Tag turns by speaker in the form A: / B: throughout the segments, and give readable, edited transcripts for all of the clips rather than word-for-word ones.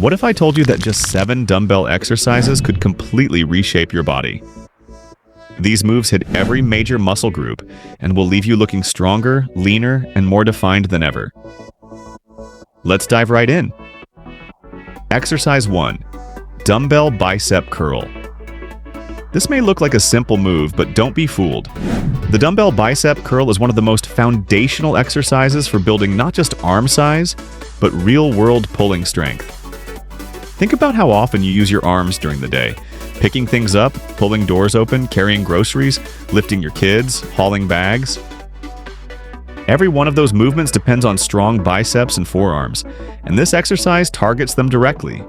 A: What if I told you that just 7 dumbbell exercises could completely reshape your body? These moves hit every major muscle group and will leave you looking stronger, leaner, and more defined than ever. Let's dive right in. Exercise 1. Dumbbell Bicep Curl. This may look like a simple move, but don't be fooled. The dumbbell bicep curl is one of the most foundational exercises for building not just arm size, but real-world pulling strength. Think about how often you use your arms during the day. Picking things up, pulling doors open, carrying groceries, lifting your kids, hauling bags. Every one of those movements depends on strong biceps and forearms, and this exercise targets them directly.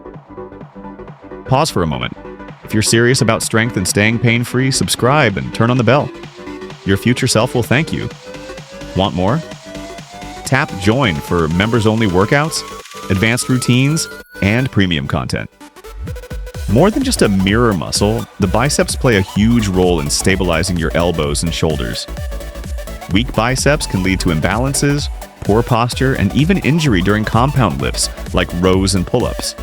A: Pause for a moment. If you're serious about strength and staying pain-free, subscribe and turn on the bell. Your future self will thank you. Want more? Tap Join for members-only workouts, advanced routines, and premium content. More than just a mirror muscle, the biceps play a huge role in stabilizing your elbows and shoulders. Weak biceps can lead to imbalances, poor posture, and even injury during compound lifts like rows and pull-ups.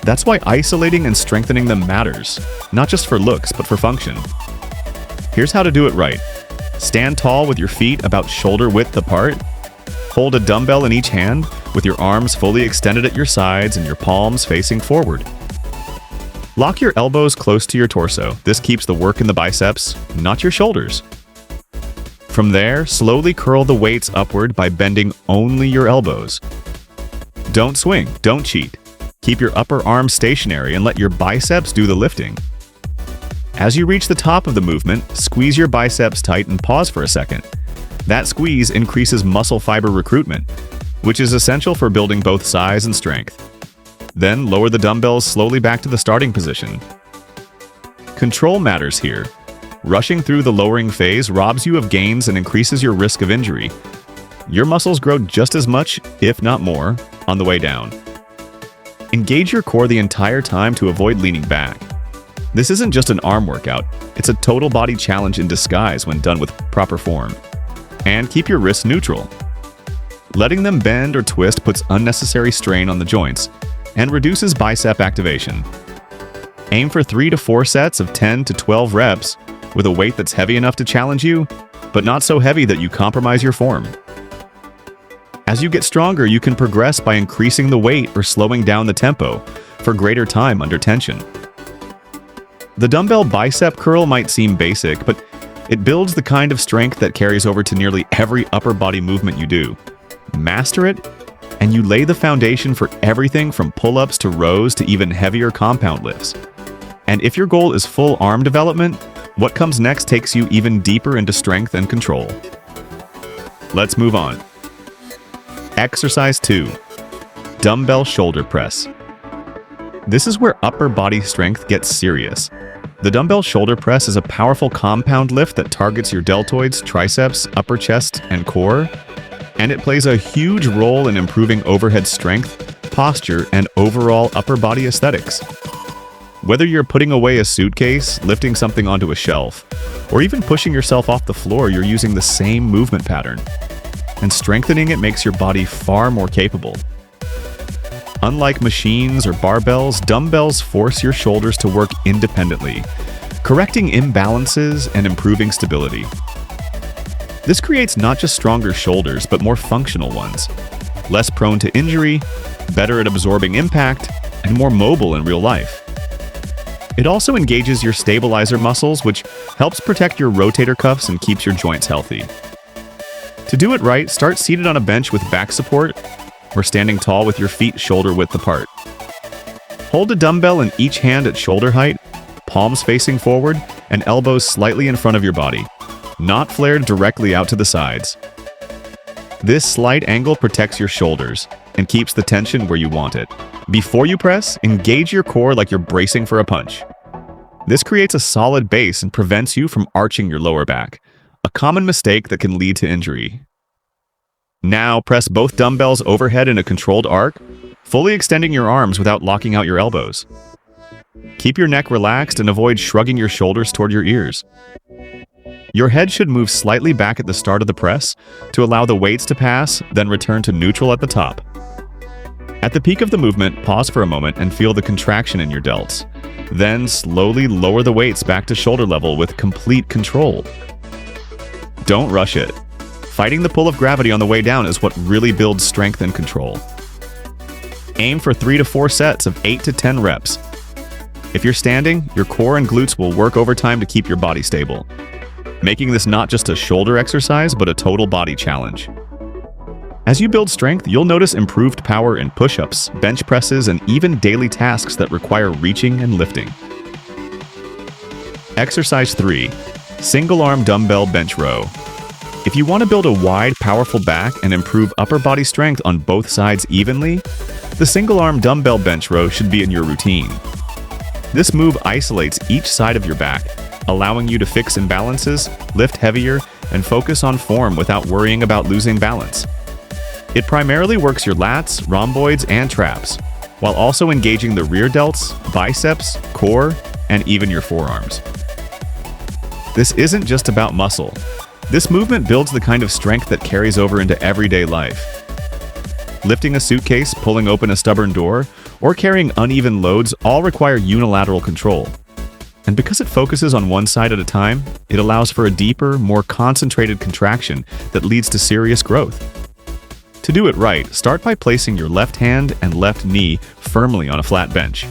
A: That's why isolating and strengthening them matters, not just for looks, but for function. Here's how to do it right. Stand tall with your feet about shoulder width apart. Hold a dumbbell in each hand with your arms fully extended at your sides and your palms facing forward. Lock your elbows close to your torso. This keeps the work in the biceps, not your shoulders. From there, slowly curl the weights upward by bending only your elbows. Don't swing, don't cheat. Keep your upper arm stationary and let your biceps do the lifting. As you reach the top of the movement, squeeze your biceps tight and pause for a second. That squeeze increases muscle fiber recruitment, which is essential for building both size and strength. Then lower the dumbbells slowly back to the starting position. Control matters here. Rushing through the lowering phase robs you of gains and increases your risk of injury. Your muscles grow just as much, if not more, on the way down. Engage your core the entire time to avoid leaning back. This isn't just an arm workout, it's a total body challenge in disguise when done with proper form. And keep your wrists neutral. Letting them bend or twist puts unnecessary strain on the joints and reduces bicep activation. Aim for 3 to 4 sets of 10 to 12 reps with a weight that's heavy enough to challenge you, but not so heavy that you compromise your form. As you get stronger, you can progress by increasing the weight or slowing down the tempo for greater time under tension. The dumbbell bicep curl might seem basic, but it builds the kind of strength that carries over to nearly every upper body movement you do. Master it, and you lay the foundation for everything from pull-ups to rows to even heavier compound lifts. And if your goal is full arm development, what comes next takes you even deeper into strength and control. Let's move on. Exercise 2. Dumbbell Shoulder Press. This is where upper body strength gets serious. The dumbbell shoulder press is a powerful compound lift that targets your deltoids, triceps, upper chest, and core, and it plays a huge role in improving overhead strength, posture, and overall upper body aesthetics. Whether you're putting away a suitcase, lifting something onto a shelf, or even pushing yourself off the floor, you're using the same movement pattern. And strengthening it makes your body far more capable. Unlike machines or barbells, dumbbells force your shoulders to work independently, correcting imbalances and improving stability. This creates not just stronger shoulders, but more functional ones, less prone to injury, better at absorbing impact, and more mobile in real life. It also engages your stabilizer muscles, which helps protect your rotator cuffs and keeps your joints healthy. To do it right, start seated on a bench with back support or standing tall with your feet shoulder width apart. Hold a dumbbell in each hand at shoulder height, palms facing forward, and elbows slightly in front of your body, not flared directly out to the sides. This slight angle protects your shoulders and keeps the tension where you want it. Before you press, engage your core like you're bracing for a punch. This creates a solid base and prevents you from arching your lower back, a common mistake that can lead to injury. Now press both dumbbells overhead in a controlled arc, fully extending your arms without locking out your elbows. Keep your neck relaxed and avoid shrugging your shoulders toward your ears. Your head should move slightly back at the start of the press to allow the weights to pass, then return to neutral at the top. At the peak of the movement, pause for a moment and feel the contraction in your delts. Then slowly lower the weights back to shoulder level with complete control. Don't rush it. Fighting the pull of gravity on the way down is what really builds strength and control. Aim for 3 to 4 sets of 8 to 10 reps. If you're standing, your core and glutes will work overtime to keep your body stable, making this not just a shoulder exercise, but a total body challenge. As you build strength, you'll notice improved power in push-ups, bench presses, and even daily tasks that require reaching and lifting. Exercise 3. Single-arm dumbbell bench row. If you want to build a wide, powerful back and improve upper body strength on both sides evenly, the single-arm dumbbell bench row should be in your routine. This move isolates each side of your back, allowing you to fix imbalances, lift heavier, and focus on form without worrying about losing balance. It primarily works your lats, rhomboids, and traps, while also engaging the rear delts, biceps, core, and even your forearms. This isn't just about muscle. This movement builds the kind of strength that carries over into everyday life. Lifting a suitcase, pulling open a stubborn door, or carrying uneven loads all require unilateral control. And because it focuses on one side at a time, it allows for a deeper, more concentrated contraction that leads to serious growth. To do it right, start by placing your left hand and left knee firmly on a flat bench.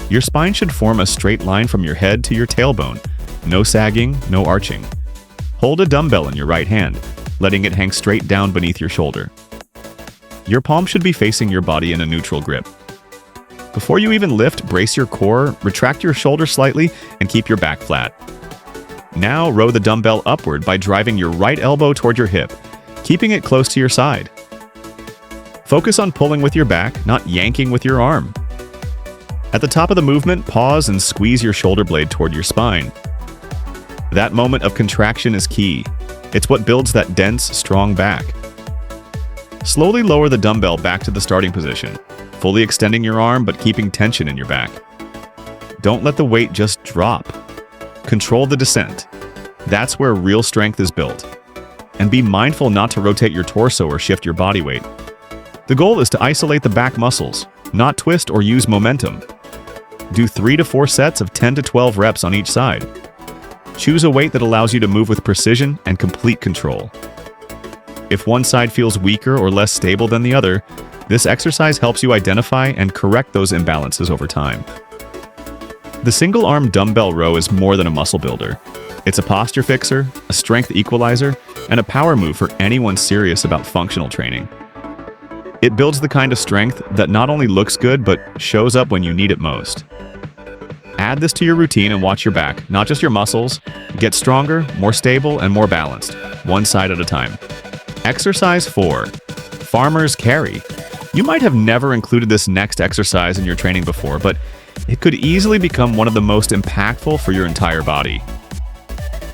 A: Your spine should form a straight line from your head to your tailbone. No sagging, no arching. Hold a dumbbell in your right hand, letting it hang straight down beneath your shoulder. Your palm should be facing your body in a neutral grip. Before you even lift, brace your core, retract your shoulder slightly, and keep your back flat. Now row the dumbbell upward by driving your right elbow toward your hip, keeping it close to your side. Focus on pulling with your back, not yanking with your arm. At the top of the movement, pause and squeeze your shoulder blade toward your spine. That moment of contraction is key. It's what builds that dense, strong back. Slowly lower the dumbbell back to the starting position, fully extending your arm but keeping tension in your back. Don't let the weight just drop. Control the descent. That's where real strength is built. And be mindful not to rotate your torso or shift your body weight. The goal is to isolate the back muscles, not twist or use momentum. Do 3 to 4 sets of 10 to 12 reps on each side. Choose a weight that allows you to move with precision and complete control. If one side feels weaker or less stable than the other, this exercise helps you identify and correct those imbalances over time. The single-arm dumbbell row is more than a muscle builder. It's a posture fixer, a strength equalizer, and a power move for anyone serious about functional training. It builds the kind of strength that not only looks good, but shows up when you need it most. Add this to your routine and watch your back, not just your muscles. Get stronger, more stable, and more balanced, one side at a time. Exercise 4. Farmer's Carry. You might have never included this next exercise in your training before, but it could easily become one of the most impactful for your entire body.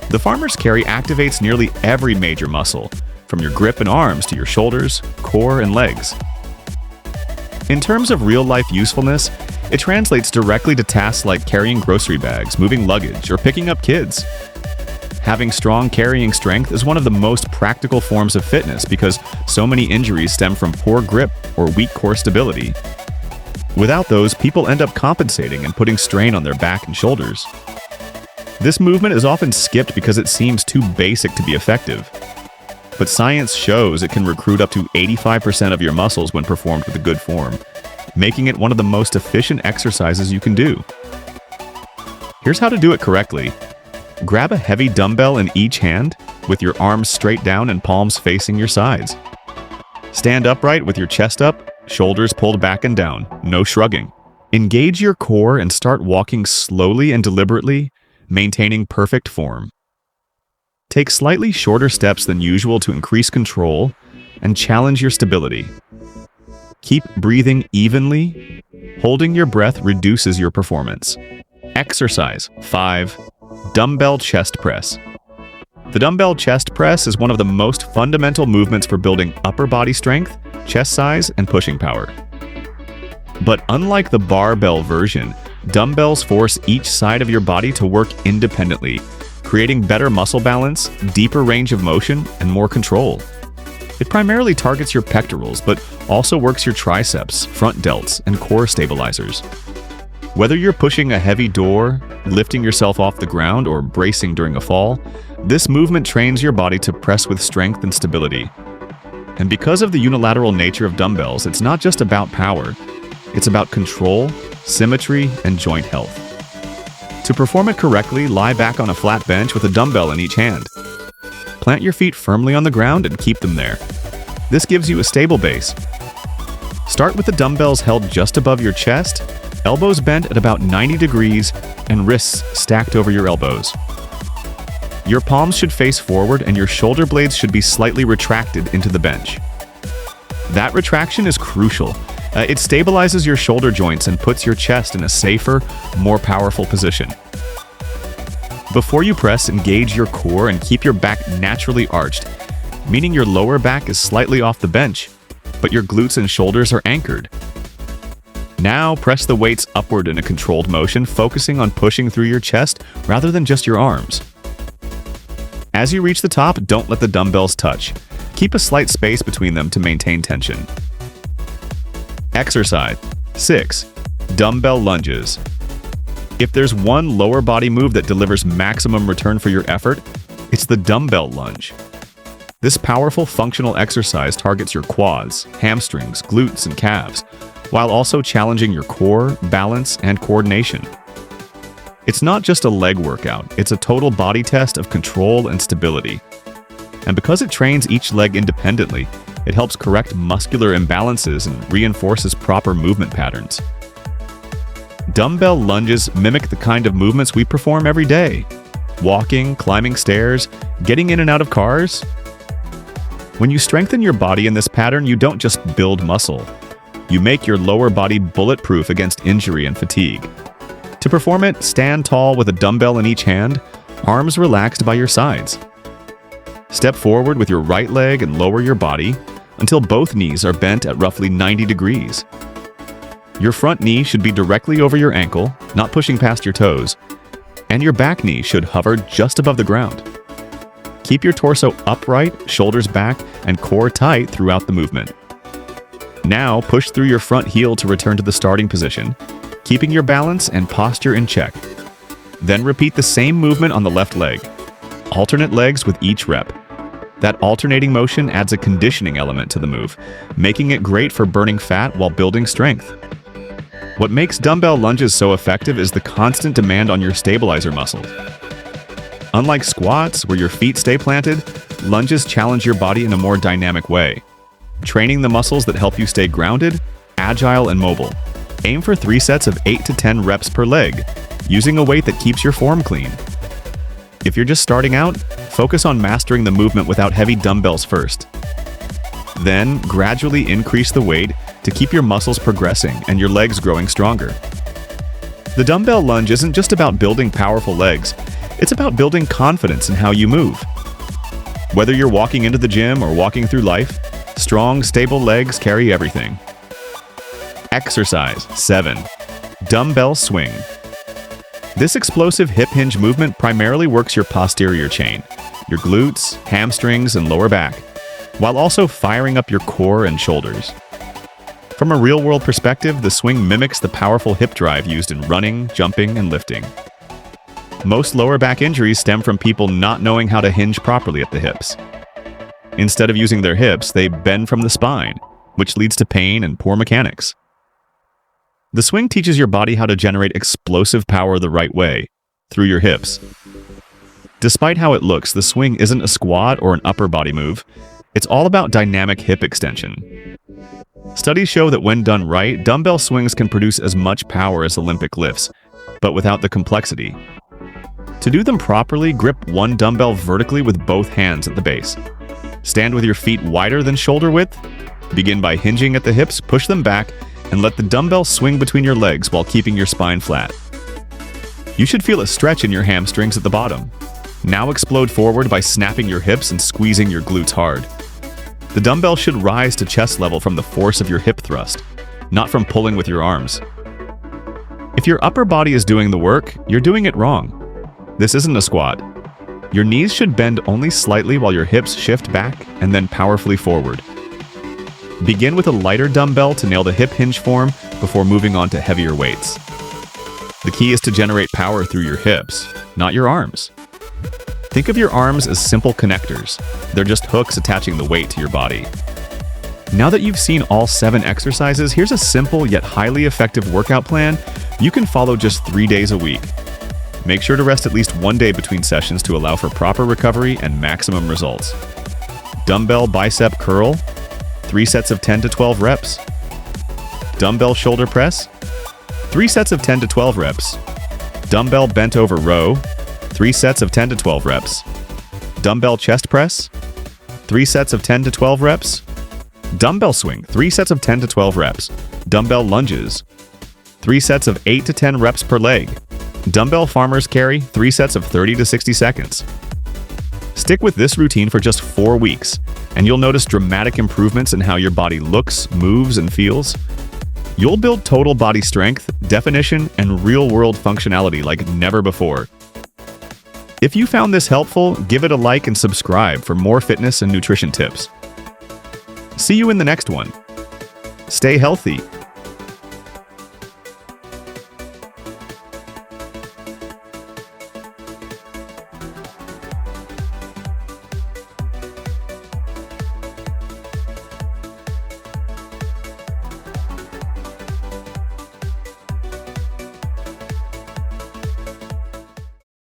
A: The Farmer's Carry activates nearly every major muscle, from your grip and arms to your shoulders, core, and legs. In terms of real-life usefulness, it translates directly to tasks like carrying grocery bags, moving luggage, or picking up kids. Having strong carrying strength is one of the most practical forms of fitness because so many injuries stem from poor grip or weak core stability. Without those, people end up compensating and putting strain on their back and shoulders. This movement is often skipped because it seems too basic to be effective. But science shows it can recruit up to 85% of your muscles when performed with a good form, making it one of the most efficient exercises you can do. Here's how to do it correctly. Grab a heavy dumbbell in each hand, with your arms straight down and palms facing your sides. Stand upright with your chest up, shoulders pulled back and down, no shrugging. Engage your core and start walking slowly and deliberately, maintaining perfect form. Take slightly shorter steps than usual to increase control and challenge your stability. Keep breathing evenly. Holding your breath reduces your performance. Exercise 5. Dumbbell chest press. The dumbbell chest press is one of the most fundamental movements for building upper body strength, chest size, and pushing power. But unlike the barbell version, dumbbells force each side of your body to work independently, creating better muscle balance, deeper range of motion, and more control. It primarily targets your pectorals, but also works your triceps, front delts, and core stabilizers. Whether you're pushing a heavy door, lifting yourself off the ground, or bracing during a fall, this movement trains your body to press with strength and stability. And because of the unilateral nature of dumbbells, it's not just about power, it's about control, symmetry, and joint health. To perform it correctly, lie back on a flat bench with a dumbbell in each hand. Plant your feet firmly on the ground and keep them there. This gives you a stable base. Start with the dumbbells held just above your chest, elbows bent at about 90 degrees, and wrists stacked over your elbows. Your palms should face forward and your shoulder blades should be slightly retracted into the bench. That retraction is crucial. It stabilizes your shoulder joints and puts your chest in a safer, more powerful position. Before you press, engage your core and keep your back naturally arched, meaning your lower back is slightly off the bench, but your glutes and shoulders are anchored. Now press the weights upward in a controlled motion, focusing on pushing through your chest rather than just your arms. As you reach the top, don't let the dumbbells touch. Keep a slight space between them to maintain tension. Exercise 6. Dumbbell lunges. If there's one lower body move that delivers maximum return for your effort, it's the dumbbell lunge. This powerful functional exercise targets your quads, hamstrings, glutes, and calves, while also challenging your core, balance, and coordination. It's not just a leg workout, it's a total body test of control and stability. And because it trains each leg independently, it helps correct muscular imbalances and reinforces proper movement patterns. Dumbbell lunges mimic the kind of movements we perform every day. Walking, climbing stairs, getting in and out of cars. When you strengthen your body in this pattern, you don't just build muscle. You make your lower body bulletproof against injury and fatigue. To perform it, stand tall with a dumbbell in each hand, arms relaxed by your sides. Step forward with your right leg and lower your body until both knees are bent at roughly 90 degrees. Your front knee should be directly over your ankle, not pushing past your toes, and your back knee should hover just above the ground. Keep your torso upright, shoulders back, and core tight throughout the movement. Now push through your front heel to return to the starting position, keeping your balance and posture in check. Then repeat the same movement on the left leg. Alternate legs with each rep. That alternating motion adds a conditioning element to the move, making it great for burning fat while building strength. What makes dumbbell lunges so effective is the constant demand on your stabilizer muscles. Unlike squats, where your feet stay planted, lunges challenge your body in a more dynamic way, training the muscles that help you stay grounded, agile, and mobile. Aim for 3 sets of 8 to 10 reps per leg, using a weight that keeps your form clean. If you're just starting out, focus on mastering the movement without heavy dumbbells first. Then, gradually increase the weight to keep your muscles progressing and your legs growing stronger. The dumbbell lunge isn't just about building powerful legs, it's about building confidence in how you move. Whether you're walking into the gym or walking through life, strong, stable legs carry everything. Exercise 7. Dumbbell swing. This explosive hip hinge movement primarily works your posterior chain, your glutes, hamstrings, and lower back, while also firing up your core and shoulders. From a real-world perspective, the swing mimics the powerful hip drive used in running, jumping, and lifting. Most lower back injuries stem from people not knowing how to hinge properly at the hips. Instead of using their hips, they bend from the spine, which leads to pain and poor mechanics. The swing teaches your body how to generate explosive power the right way, through your hips. Despite how it looks, the swing isn't a squat or an upper body move. It's all about dynamic hip extension. Studies show that when done right, dumbbell swings can produce as much power as Olympic lifts, but without the complexity. To do them properly, grip one dumbbell vertically with both hands at the base. Stand with your feet wider than shoulder width. Begin by hinging at the hips, push them back, and let the dumbbell swing between your legs while keeping your spine flat. You should feel a stretch in your hamstrings at the bottom. Now explode forward by snapping your hips and squeezing your glutes hard. The dumbbell should rise to chest level from the force of your hip thrust, not from pulling with your arms. If your upper body is doing the work, you're doing it wrong. This isn't a squat. Your knees should bend only slightly while your hips shift back and then powerfully forward. Begin with a lighter dumbbell to nail the hip hinge form before moving on to heavier weights. The key is to generate power through your hips, not your arms. Think of your arms as simple connectors. They're just hooks attaching the weight to your body. Now that you've seen all 7 exercises, here's a simple yet highly effective workout plan you can follow just 3 days a week. Make sure to rest at least 1 day between sessions to allow for proper recovery and maximum results. Dumbbell bicep curl, 3 sets of 10 to 12 reps. Dumbbell shoulder press, 3 sets of 10 to 12 reps. Dumbbell bent over row, 3 sets of 10 to 12 reps. Dumbbell chest press, 3 sets of 10 to 12 reps. Dumbbell swing, 3 sets of 10 to 12 reps. Dumbbell lunges, 3 sets of 8 to 10 reps per leg. Dumbbell farmer's carry, 3 sets of 30 to 60 seconds. Stick with this routine for just 4 weeks, and you'll notice dramatic improvements in how your body looks, moves, and feels. You'll build total body strength, definition, and real-world functionality like never before. If you found this helpful, give it a like and subscribe for more fitness and nutrition tips. See you in the next one. Stay healthy